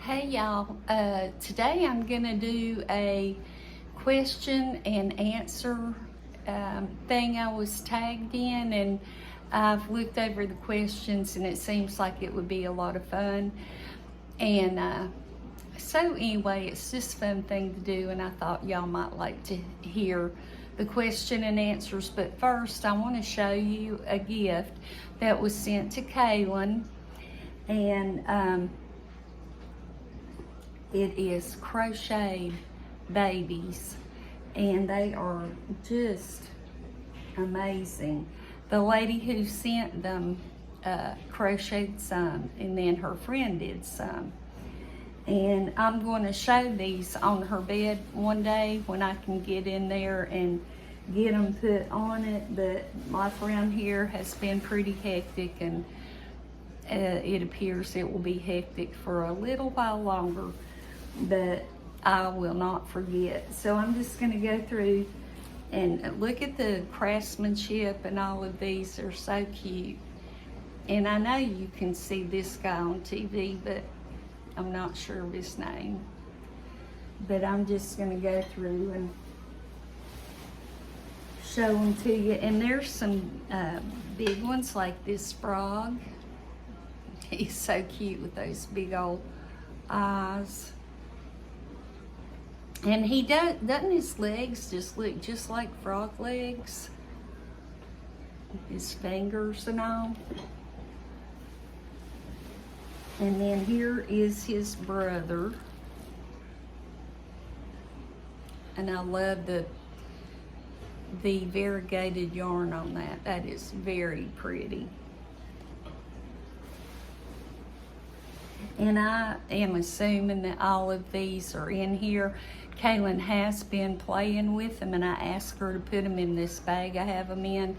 Hey y'all, today I'm gonna do a question and answer thing I was tagged in, and I've looked over the questions and it seems like it would be a lot of fun. And so anyway, it's just a fun thing to do, and I thought y'all might like to hear the question and answers. But first I want to show you a gift that was sent to Kaylin, and it is crocheted babies, and they are just amazing. The lady who sent them crocheted some, and then her friend did some. And I'm going to show these on her bed one day when I can get in there and get them put on it. But life around here has been pretty hectic, and it appears it will be hectic for a little while longer, but I will not forget. So I'm just going to go through and look at the craftsmanship, and all of these are so cute. And I know you can see this guy on TV, but I'm not sure of his name. But I'm just going to go through and show them to you. And there's some big ones, like this frog. He's so cute with those big old eyes. And he doesn't his legs just look just like frog legs? His fingers and all. And then here is his brother. And I love the variegated yarn on that. That is very pretty. And I am assuming that all of these are in here. Kaylin has been playing with them, and I asked her to put them in this bag I have them in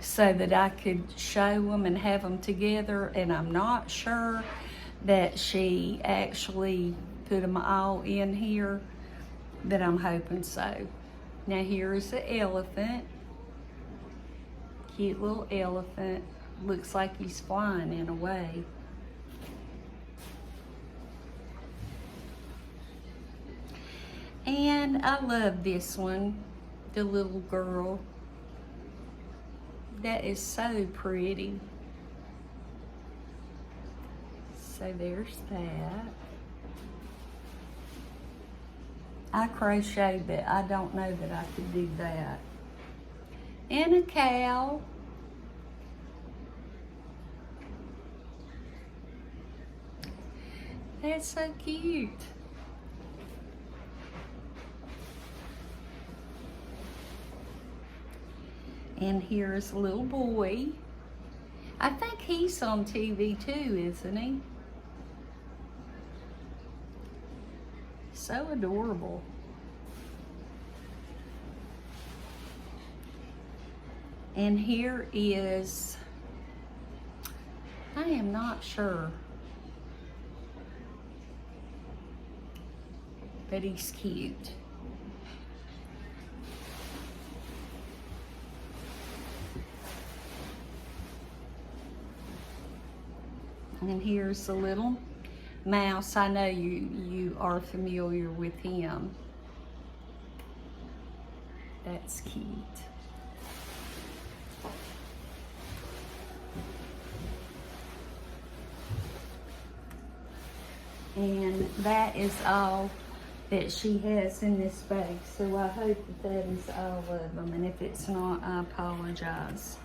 so that I could show them and have them together. And I'm not sure that she actually put them all in here, but I'm hoping so. Now here is the elephant. Cute little elephant. Looks like he's flying in a way. And I love this one, the little girl. That is so pretty. So there's that. I crochet, but I don't know that I could do that. And a cow. That's so cute. And here's a little boy. I think he's on TV too, isn't he? So adorable. And here is, I am not sure, but he's cute. And here's a little mouse. I know you are familiar with him. That's cute. And that is all that she has in this bag. So I hope that is all of them. And if it's not, I apologize.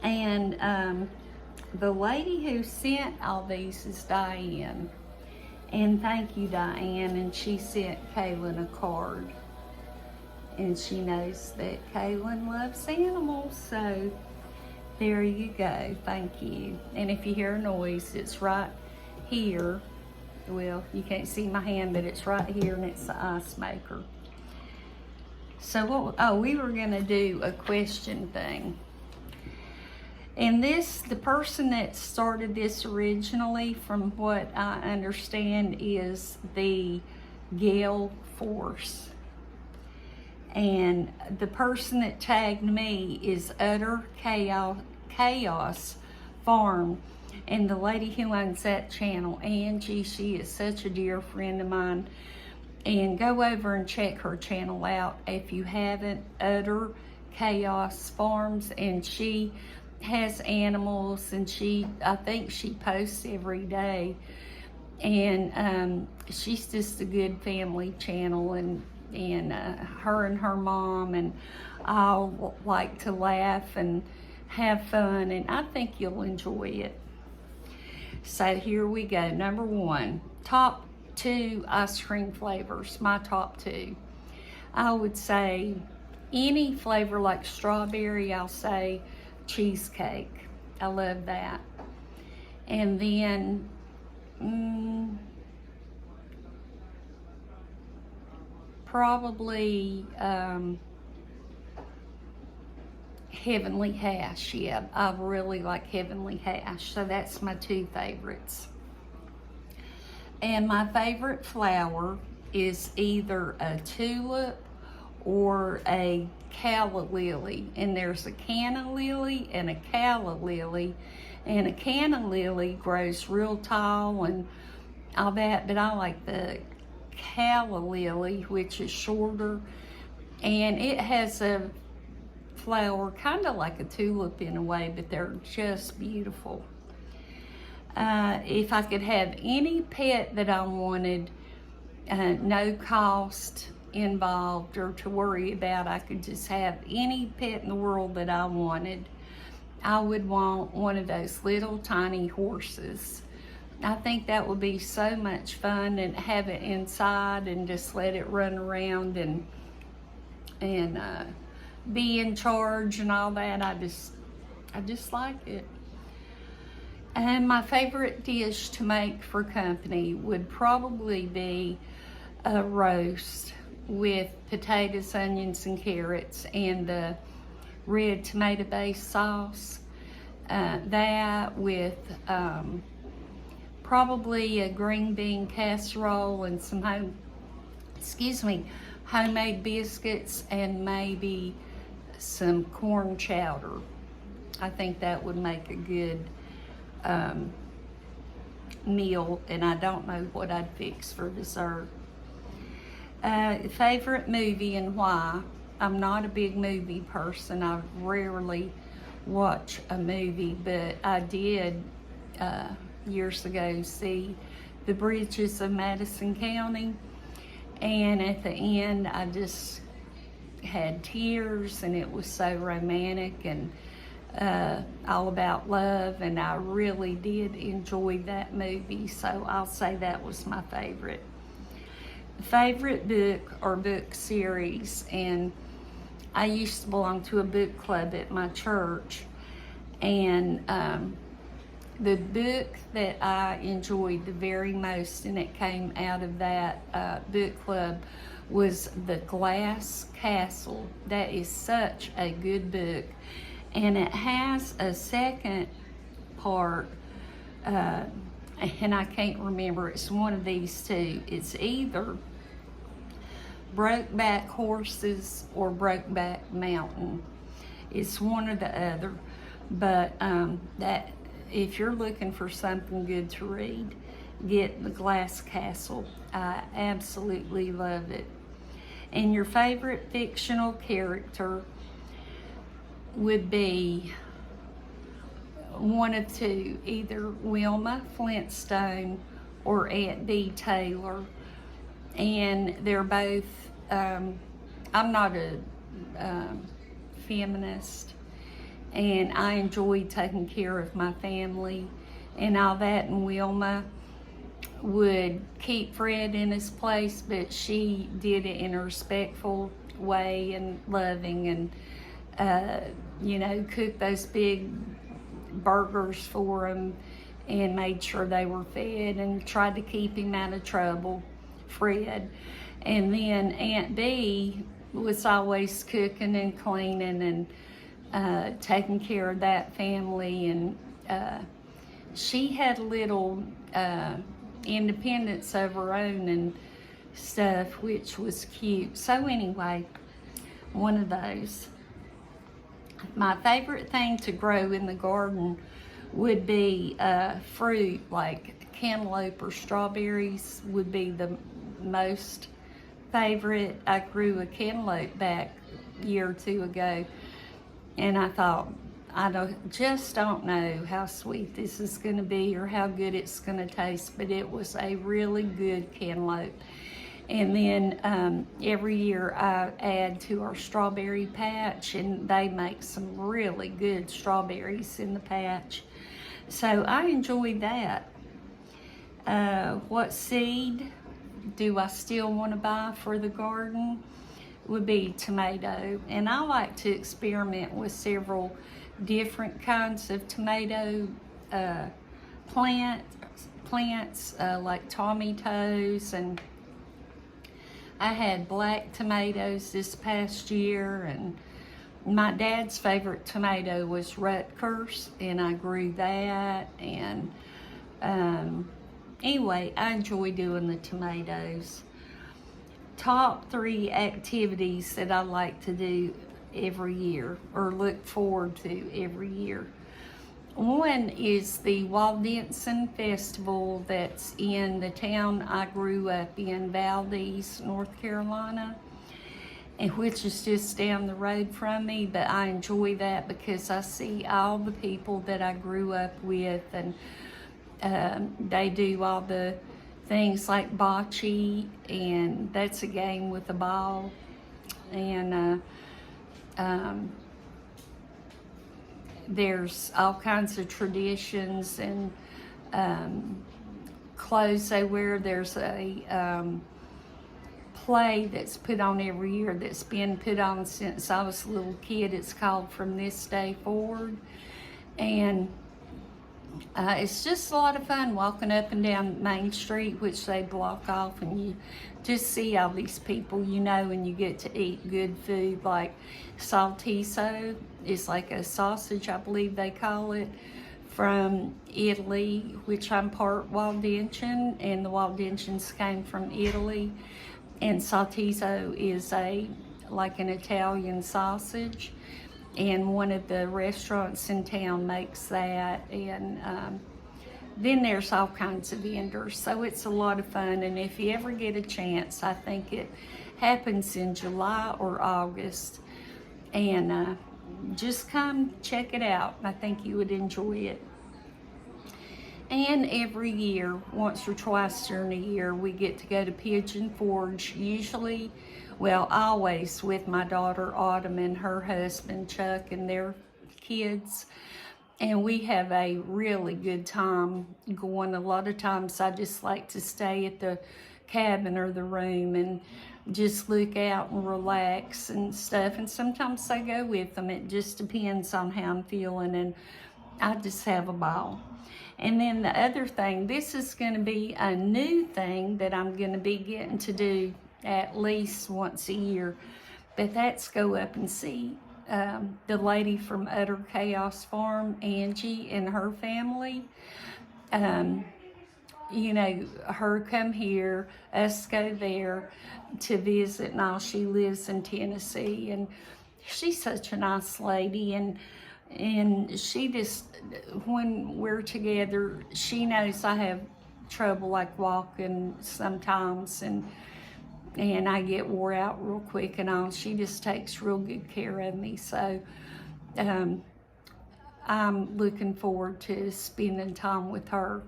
And the lady who sent all these is Diane. And thank you, Diane. And she sent Kaylin a card. And she knows that Kaylin loves animals. So there you go. Thank you. And if you hear a noise, it's right here. Well, you can't see my hand, but it's right here, and it's the ice maker. So we were going to do a question thing. And the person that started this originally, from what I understand, is the Gale Force. And the person that tagged me is Utter Chaos Farm. And the lady who owns that channel, Angie, she is such a dear friend of mine. And go over and check her channel out if you haven't. Adare Chaos Farms, and she has animals, and I think she posts every day. And she's just a good family channel, and her and her mom and all like to laugh and have fun, and I think you'll enjoy it. So here we go. Number 1, top 2 ice cream flavors, my top 2. I would say any flavor like strawberry, I'll say cheesecake. I love that. And then probably Heavenly Hash. Yeah, I really like Heavenly Hash. So that's my 2 favorites. And my favorite flower is either a tulip or a calla lily. And there's a canna lily and a calla lily. And a canna lily grows real tall and all that, but I like the calla lily, which is shorter. And it has a flower kind of like a tulip in a way, but they're just beautiful. If I could have any pet that I wanted, no cost involved or to worry about, I could just have any pet in the world that I wanted, I would want one of those little tiny horses. I think that would be so much fun, and have it inside and just let it run around and be in charge and all that. I just like it. And my favorite dish to make for company would probably be a roast with potatoes, onions, and carrots, and the red tomato-based sauce. That with probably a green bean casserole and some homemade biscuits, and maybe some corn chowder. I think that would make a good meal, and I don't know what I'd fix for dessert. Favorite movie and why? I'm not a big movie person. I rarely watch a movie, but I did years ago see The Bridges of Madison County, and at the end I just had tears, and it was so romantic and all about love, and I really did enjoy that movie, so I'll say that was my favorite. Favorite book or book series, and I used to belong to a book club at my church, and the book that I enjoyed the very most, and it came out of that book club, was The Glass Castle. That is such a good book, and it has a second part, and I can't remember. It's one of these two. It's either Brokeback Horses or Brokeback Mountain. It's one or the other, but that if you're looking for something good to read, get The Glass Castle. I absolutely love it. And your favorite fictional character would be one of two, either Wilma Flintstone or Aunt Bee Taylor. And they're both, I'm not a feminist, and I enjoy taking care of my family and all that, and Wilma would keep Fred in his place, but she did it in a respectful way and loving, and cooked those big burgers for him and made sure they were fed and tried to keep him out of trouble, Fred. And then Aunt Bee was always cooking and cleaning and taking care of that family, and she had a little independence of her own and stuff, which was cute. So anyway, one of those. My favorite thing to grow in the garden would be fruit, like cantaloupe or strawberries would be the most favorite. I grew a cantaloupe back a year or two ago, and I thought, just don't know how sweet this is going to be or how good it's going to taste, but it was a really good cantaloupe. And then every year I add to our strawberry patch, and they make some really good strawberries in the patch. So I enjoyed that. What seed do I still want to buy for the garden? Would be tomato. And I like to experiment with several different kinds of tomato plants like tomatoes, and I had black tomatoes this past year, and my dad's favorite tomato was Rutgers, and I grew that. And anyway, I enjoy doing the tomatoes. Top 3 activities that I like to do every year, or look forward to every year. One is the Waldenson Festival that's in the town I grew up in, Valdez, North Carolina, and which is just down the road from me. But I enjoy that because I see all the people that I grew up with, and they do all the things like bocce, and that's a game with a ball, and there's all kinds of traditions and clothes they wear. There's a play that's put on every year that's been put on since I was a little kid. It's called From This Day Forward, and it's just a lot of fun walking up and down Main Street, which they block off, and you just see all these people, and you get to eat good food like saltiso. It's like a sausage, I believe they call it, from Italy, which I'm part Waldensian, and the Waldensians came from Italy. And saltiso is like an Italian sausage, and one of the restaurants in town makes that. And then there's all kinds of vendors, so it's a lot of fun. And if you ever get a chance, I think it happens in July or August, and just come check it out. I think you would enjoy it. And every year, once or twice during the year, we get to go to Pigeon Forge, always with my daughter Autumn and her husband Chuck and their kids. And we have a really good time going. A lot of times I just like to stay at the cabin or the room and just look out and relax and stuff. And sometimes I go with them. It just depends on how I'm feeling, and I just have a ball. And then the other thing, this is going to be a new thing that I'm going to be getting to do at least once a year, but that's go up and see the lady from Utter Chaos Farm, Angie, and her family. Her come here, us go there to visit, and all. She lives in Tennessee, and she's such a nice lady, and she just, when we're together, she knows I have trouble like walking sometimes, and I get wore out real quick and all. She just takes real good care of me. So I'm looking forward to spending time with her.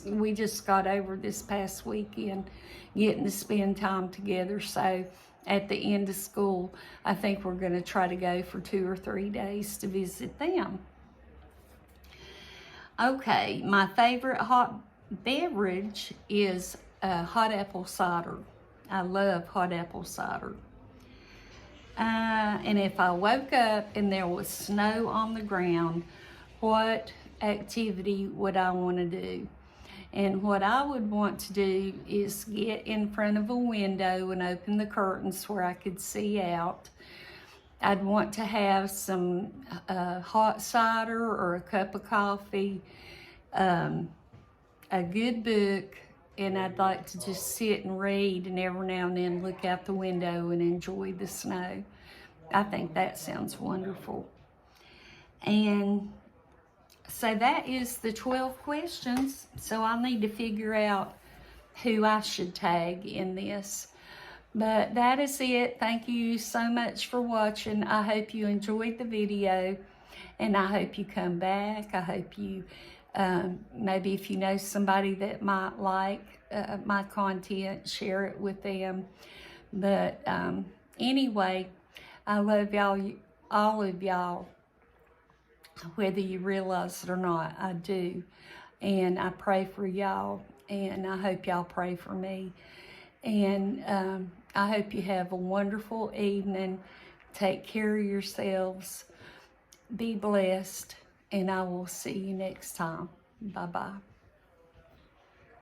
We just got over this past weekend getting to spend time together. So at the end of school, I think we're going to try to go for 2 or 3 days to visit them. Okay, my favorite hot beverage is hot apple cider. I love hot apple cider. And if I woke up and there was snow on the ground, what activity would I want to do? And what I would want to do is get in front of a window and open the curtains where I could see out. I'd want to have some hot cider or a cup of coffee, a good book, and I'd like to just sit and read and every now and then look out the window and enjoy the snow. I think that sounds wonderful. And So that is the 12 questions. So I'll need to figure out who I should tag in this. But that is it. Thank you so much for watching. I hope you enjoyed the video, and I hope you come back. I hope you, maybe if you know somebody that might like my content, share it with them. But anyway, I love y'all, all of y'all, whether you realize it or not. I do. And I pray for y'all, and I hope y'all pray for me. And I hope you have a wonderful evening. Take care of yourselves. Be blessed. And I will see you next time. Bye-bye.